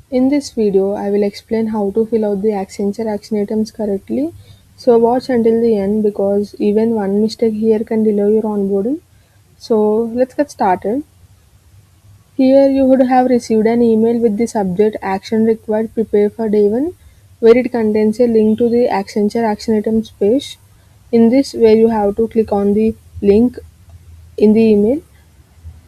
In this video, I will explain how to fill out the Accenture action items correctly. So watch until the end because even one mistake here can delay your onboarding. So let's get started. Here you would have received an email with the subject action required prepare for day 1 where it contains a link to the Accenture action items page. In this where you have to click on the link in the email,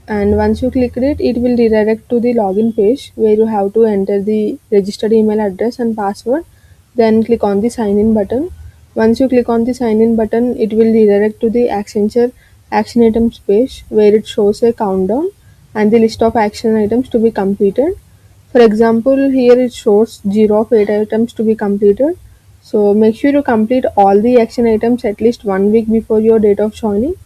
and once you click it, it will redirect to the login page where you have to enter the registered email address and password. Then click on the sign in button. Once you click on the sign in button, it will redirect to the Accenture action items page where it shows a countdown and the list of action items to be completed. For example, here it shows 0 of 8 items to be completed. So make sure you complete all the action items at least 1 week before your date of joining.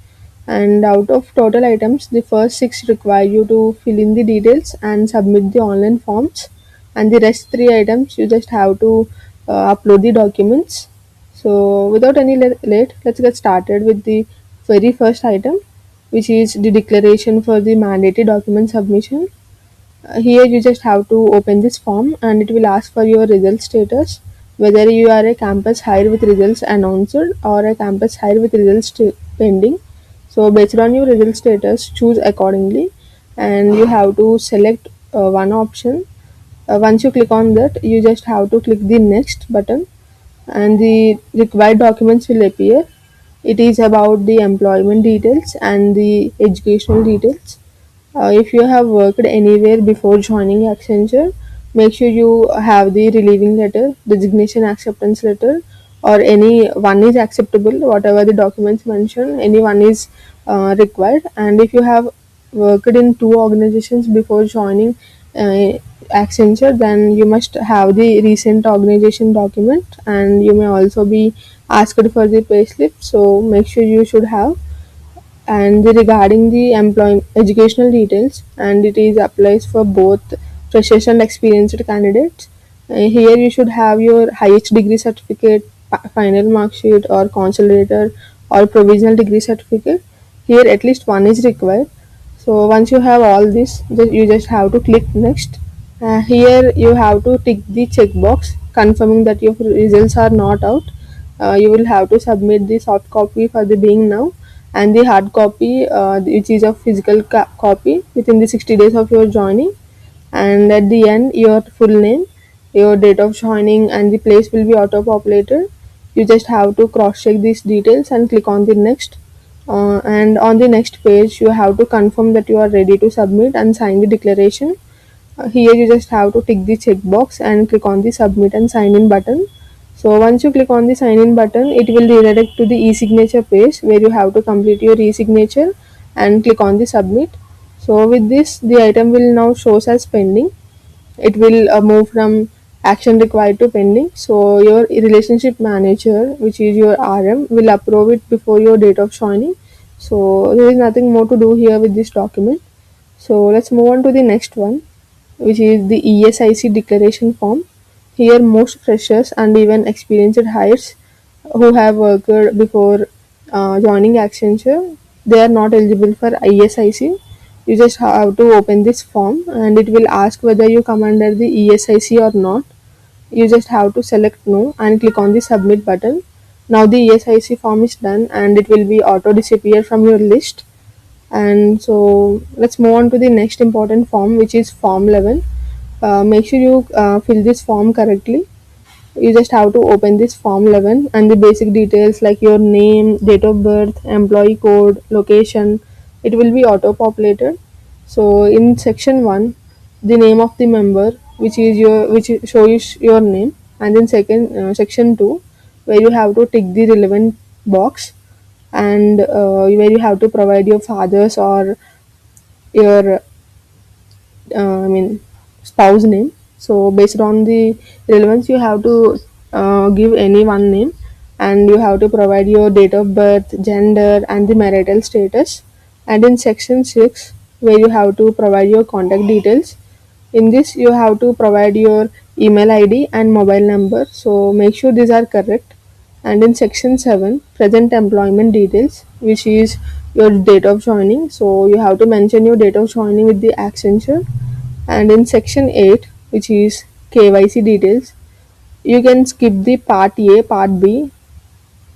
And out of total items, the first 6 require you to fill in the details and submit the online forms, and the rest 3 items you just have to upload the documents. So without any late, let's get started with the very first item, which is the declaration for the mandatory document submission. Here you just have to open this form and it will ask for your result status, whether you are a campus hire with results announced or a campus hire with results pending. So based on your result status, choose accordingly, and you have to select one option. Once you click on that, you just have to click the next button and the required documents will appear. It is about the employment details and the educational details. If you have worked anywhere before joining Accenture, make sure you have the relieving letter, designation acceptance letter, or any one is acceptable. Whatever the documents mentioned, any one is required. And if you have worked in 2 organizations before joining Accenture, then you must have the recent organization document, and you may also be asked for the payslip. So make sure you should have. And regarding the employment educational details, and it is applies for both freshers and experienced candidates. Here you should have your highest degree certificate, final mark sheet, or consolidated or provisional degree certificate. Here at least one is required. So once you have all this, you just have to click next. Here you have to tick the checkbox confirming that your results are not out. You will have to submit the soft copy for the being now, and the hard copy, which is a physical copy, within the 60 days of your joining. And at the end, your full name, your date of joining, and the place will be auto populated. You just have to cross check these details and click on the next. And on the next page, you have to confirm that you are ready to submit and sign the declaration. Here you just have to tick the checkbox and click on the submit and sign in button. So once you click on the sign in button, it will redirect to the e-signature page where you have to complete your e-signature and click on the submit. So with this, the item will now shows as pending. It will move from action required to pending. So your relationship manager, which is your RM, will approve it before your date of joining. So there is nothing more to do here with this document. So let's move on to the next one, which is the ESIC declaration form. Here, most freshers and even experienced hires who have worked before joining Accenture, they are not eligible for ESIC. You just have to open this form and it will ask whether you come under the ESIC or not. You just have to select no and click on the submit button. Now the ESIC form is done and it will be auto disappear from your list. And so let's move on to the next important form, which is Form-11. Make sure you fill this form correctly. You just have to open this Form-11 and the basic details like your name, date of birth, employee code, location, it will be auto populated. So in section 1, the name of the member, which shows your name, and then second section 2, where you have to tick the relevant box, and where you have to provide your father's or your I mean spouse name. So based on the relevance, you have to give any one name, and you have to provide your date of birth, gender, and the marital status. And in section 6, where you have to provide your contact details. In this, you have to provide your email ID and mobile number. So make sure these are correct. And in section 7, present employment details, which is your date of joining. So you have to mention your date of joining with the Accenture. And in section 8, which is KYC details. You can skip the part A, part B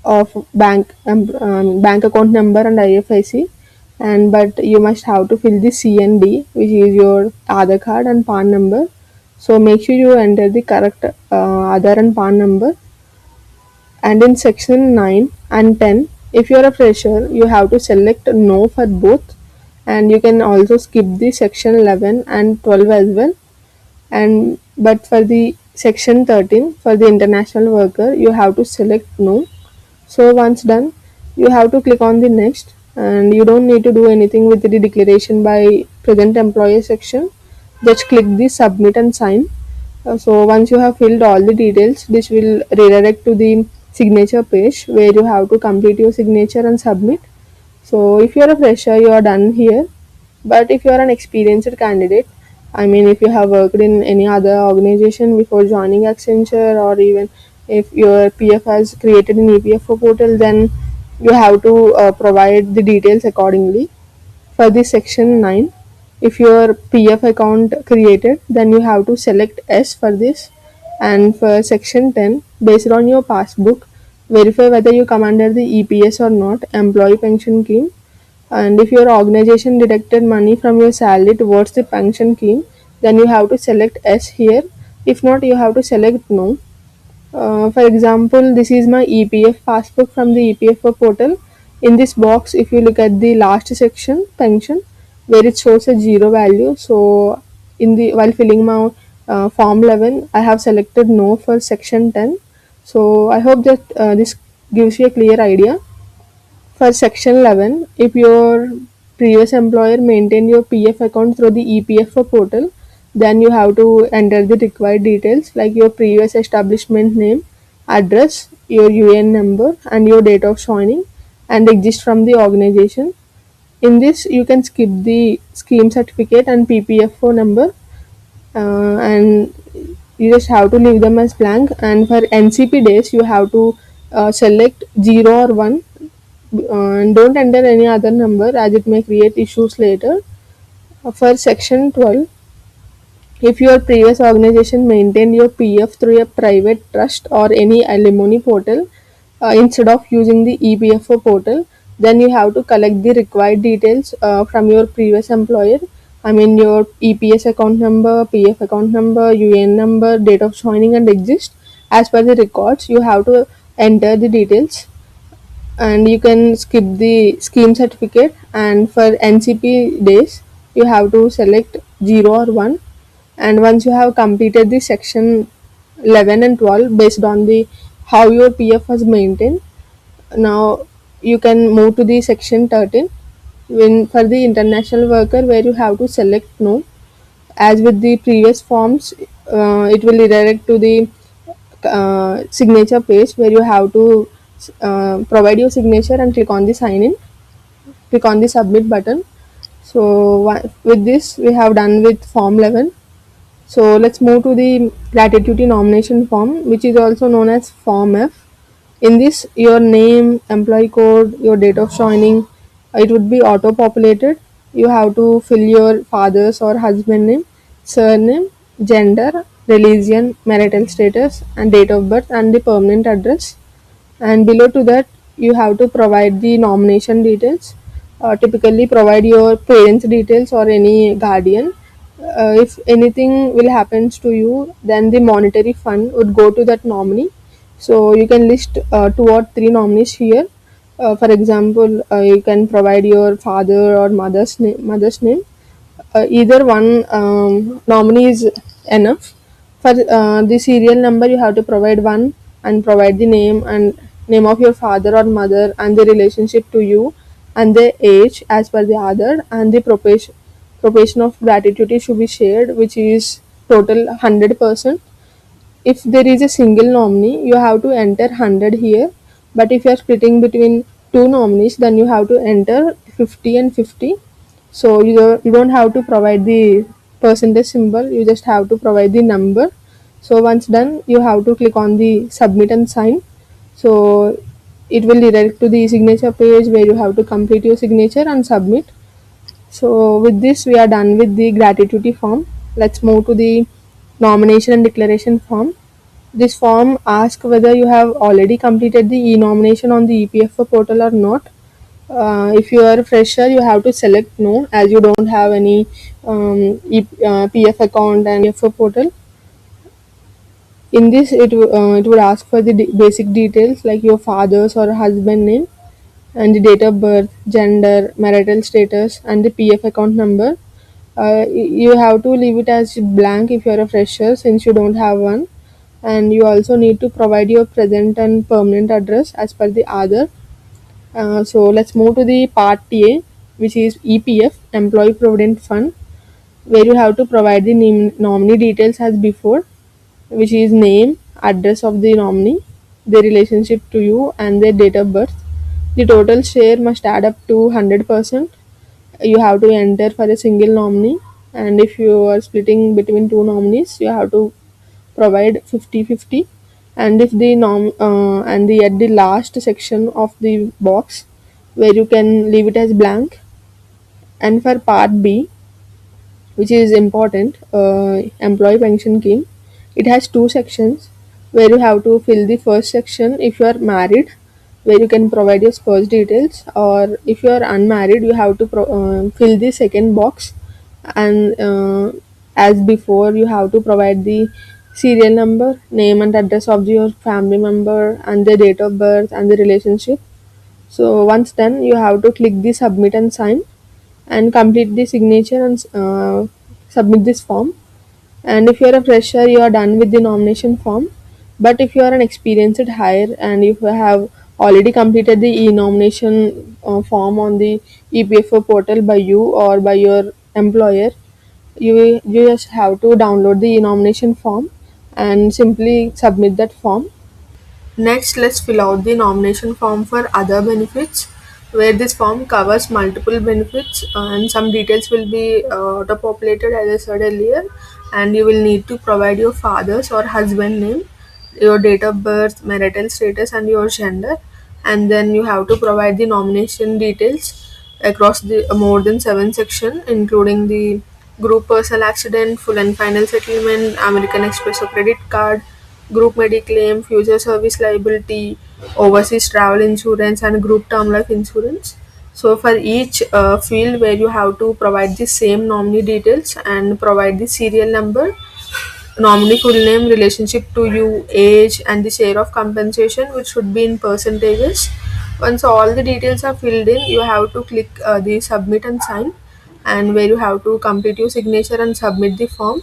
of bank account number and IFIC, and but you must have to fill the C and D, which is your Aadhaar card and PAN number. So make sure you enter the correct Aadhaar and PAN number. And in section 9 and 10, if you are a fresher, you have to select no for both, and you can also skip the section 11 and 12 as well. And but for the section 13, for the international worker, you have to select no. So once done, you have to click on the next, and you don't need to do anything with the declaration by present employer section. Just click the submit and sign. So once you have filled all the details, this will redirect to the signature page where you have to complete your signature and submit. So if you are a fresher, you are done here. But if you are an experienced candidate, I mean, if you have worked in any other organization before joining Accenture, or even if your PF has created an EPFO portal, then you have to provide the details accordingly. For the section 9, if your PF account created, then you have to select S for this. And for section 10, based on your passbook, verify whether you come under the EPS or not, employee pension scheme. And if your organization deducted money from your salary towards the pension scheme, then you have to select S here. If not, you have to select no. For example, this is my EPF passbook from the EPFO portal. In this box, if you look at the last section, pension, where it shows a zero value, so in the while filling my form 11, I have selected no for section 10. So I hope that this gives you a clear idea. For section 11, if your previous employer maintained your PF account through the EPFO portal, then you have to enter the required details like your previous establishment name, address, your UN number, and your date of joining and exist from the organization. In this, you can skip the scheme certificate and PPFO number, and you just have to leave them as blank. And for NCP days, you have to select 0 or 1, and don't enter any other number as it may create issues later. For section 12, if your previous organization maintained your PF through a private trust or any alimony portal instead of using the EPFO portal, then you have to collect the required details from your previous employer. I mean, your EPS account number, PF account number, UN number, date of joining, and exist. As per the records, you have to enter the details, and you can skip the scheme certificate. And for NCP days, you have to select 0 or 1. And once you have completed the section 11 and 12 based on the how your PF was maintained, now you can move to the section 13 when for the international worker, where you have to select no. As with the previous forms, it will redirect to the signature page where you have to provide your signature and click on the sign in, click on the submit button. So with this, we have done with form 11. So let's move to the gratuity nomination form, which is also known as form F. In this, your name, employee code, your date of joining, it would be auto populated. You have to fill your father's or husband name, surname, gender, religion, marital status, and date of birth, and the permanent address. And below to that, you have to provide the nomination details. Typically provide your parents details or any guardian. If anything will happens to you, then the monetary fund would go to that nominee. So you can list 2 or 3 nominees here. For example, you can provide your father or mother's name. Either one nominee is enough. For the serial number, you have to provide one, and provide the name and name of your father or mother and the relationship to you, and the age as per the other, and the proportion of gratuity should be shared, which is total 100%. If there is a single nominee, you have to enter 100 here, but if you are splitting between 2 nominees, then you have to enter 50 and 50. So you don't have to provide the percentage symbol, you just have to provide the number. So once done, you have to click on the submit and sign. So it will redirect to the signature page where you have to complete your signature and submit. So with this, we are done with the gratuity form. Let's move to the nomination and declaration form. This form asks whether you have already completed the e-nomination on the EPFO portal or not. If you are a fresher, you have to select no, as you don't have any PF account and EPFO portal. In this, it would ask for the basic details like your father's or husband name and the date of birth, gender, marital status, and the PF account number. You have to leave it as blank if you are a fresher since you don't have one, and you also need to provide your present and permanent address as per the Aadhaar. So let's move to the part A, which is EPF Employee Provident Fund, where you have to provide the nominee details as before, which is name, address of the nominee, their relationship to you, and their date of birth. The total share must add up to 100%. You have to enter for a single nominee, and if you are splitting between two nominees, you have to provide 50-50. And if the at the last section of the box where you can leave it as blank. And for part B, which is important, employee pension scheme, it has two sections where you have to fill the first section if you are married, where you can provide your spouse details, or if you are unmarried, you have to fill the second box. And as before, you have to provide the serial number, name and address of your family member, and the date of birth and the relationship. So once done, you have to click the submit and sign and complete the signature and submit this form. And if you are a fresher, you are done with the nomination form. But if you are an experienced hire and if you have already completed the e-nomination form on the EPFO portal by you or by your employer, you just have to download the e-nomination form and simply submit that form. Next, let's fill out the nomination form for other benefits, where this form covers multiple benefits and some details will be auto-populated as I said earlier, and you will need to provide your father's or husband name, your date of birth, marital status, and your gender, and then you have to provide the nomination details across the more than 7 sections, including the group personal accident, full and final settlement, American Express or credit card, group mediclaim, future service liability, overseas travel insurance, and group term life insurance. So for each field where you have to provide the same nominee details and provide the serial number, nominee full name, relationship to you, age, and the share of compensation, which should be in percentages. Once all the details are filled in, you have to click the submit and sign, and where you have to complete your signature and submit the form.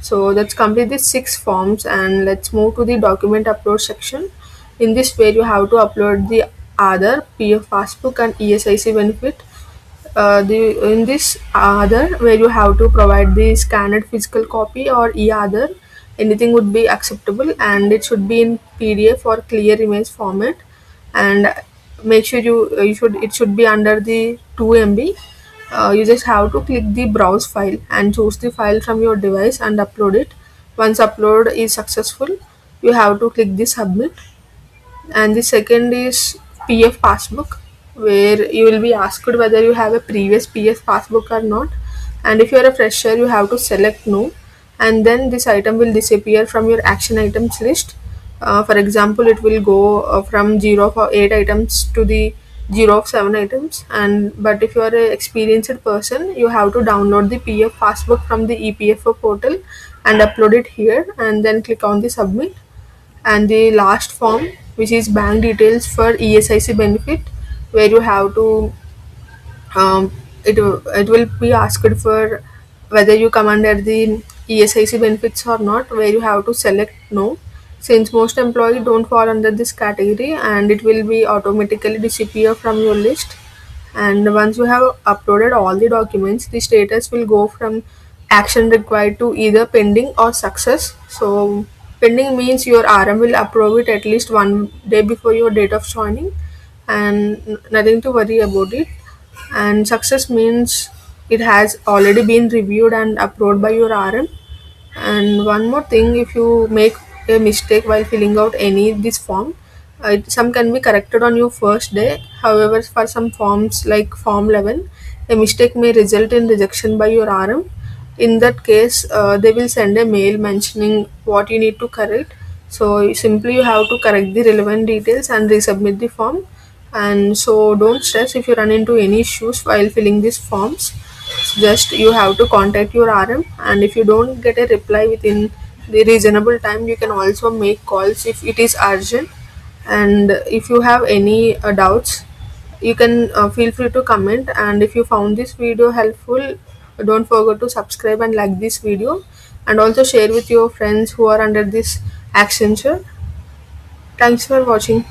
So let's complete these 6 forms and let's move to the document upload section. In this way, you have to upload the Aadhaar, PF passbook, and ESIC benefit. In this other where you have to provide the scanned physical copy or e-other, anything would be acceptable, and it should be in PDF or clear image format. And make sure you should it should be under the 2 MB. You just have to click the browse file and choose the file from your device and upload it. Once upload is successful, you have to click the submit. And the second is PF passbook, where you will be asked whether you have a previous PF passbook or not. And if you are a fresher, you have to select no, and then this item will disappear from your action items list. For example, it will go from 0 of 8 items to the 0 of 7 items. And but if you are an experienced person, you have to download the PF passbook from the EPFO portal and upload it here, and then click on the submit. And the last form, which is bank details for ESIC benefit, where you have to it will be asked for whether you come under the ESIC benefits or not, where you have to select no, since most employees don't fall under this category, and it will be automatically disappear from your list. And once you have uploaded all the documents, the status will go from action required to either pending or success. So pending means your RM will approve it at least 1 day before your date of joining, and nothing to worry about it. And success means it has already been reviewed and approved by your RM. And one more thing, if you make a mistake while filling out any this form, some can be corrected on your first day. However, for some forms like Form 11, a mistake may result in rejection by your RM. In that case, they will send a mail mentioning what you need to correct. So simply you have to correct the relevant details and resubmit the form. And so don't stress if you run into any issues while filling these forms. Just you have to contact your RM, and if you don't get a reply within the reasonable time, you can also make calls if it is urgent. And if you have any doubts, you can feel free to comment. And if you found this video helpful, don't forget to subscribe and like this video, and also share with your friends who are under this Accenture. Thanks for watching.